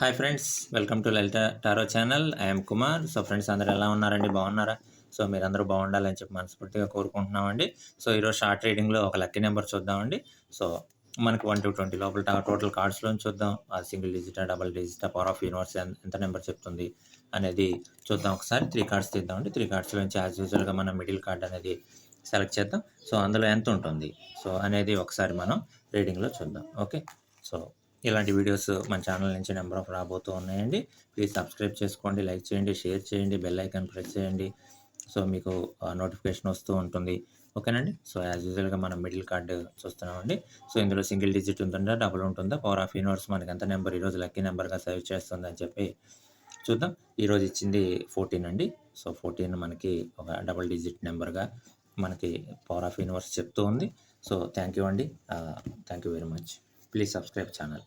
Hi friends, welcome to Lalitha tarot channel. I'm Kumar. So friends, అందరూ ఎలా ఉన్నారండి? బాగున్నారా? సో మీరందరూ బాగుండాలని చెప్పి మనస్ఫూర్తిగా కోరుకుంటున్నామండి. సో ఈరోజు షార్ట్ రీడింగ్లో ఒక లక్కీ నెంబర్ చూద్దామండి. సో మనకి 1 to 20 లోపల టోటల్ కార్డ్స్లోని చూద్దాం. ఆ సింగిల్ డిజిటా, డబుల్ డిజిటా, పవర్ ఆఫ్ యూనివర్స్ ఎంత నెంబర్ చెప్తుంది అనేది చూద్దాం. ఒకసారి 3 కార్డ్స్ తీద్దామండి. 3 కార్డ్స్లోంచి యాజ్ యూజువల్గా మనం మిడిల్ కార్డ్ అనేది సెలెక్ట్ చేద్దాం. సో అందులో ఎంత ఉంటుంది సో అనేది ఒకసారి మనం రీడింగ్లో చూద్దాం. ఓకే. సో ఇలాంటి వీడియోస్ మన ఛానల్ నుంచి నెంబర్ ఆఫ్ రాబోతూ ఉన్నాయండి. ప్లీజ్ సబ్స్క్రైబ్ చేసుకోండి, లైక్ చేయండి, షేర్ చేయండి, బెల్ ఐకాన్ ప్రెస్ చేయండి. సో మీకు నోటిఫికేషన్ వస్తూ ఉంటుంది. ఓకేనండి. సో యాజ్ యూజువల్గా మనం మిడిల్ కార్డ్ చూస్తున్నామండి. సో ఇందులో సింగిల్ డిజిట్ ఉంటుందా, డబుల్ ఉంటుందా, పవర్ ఆఫ్ యూనివర్స్ మనకి ఎంత నెంబర్ ఈరోజు లక్కీ నెంబర్గా సేవ్ చేస్తుంది అని చెప్పి చూద్దాం. ఈరోజు ఇచ్చింది 14 అండి. సో 14 మనకి ఒక డబుల్ డిజిట్ నెంబర్గా మనకి పవర్ ఆఫ్ యూనివర్స్ చెప్తూ ఉంది. సో థ్యాంక్ యూ అండి. Thank you very much. Please subscribe channel.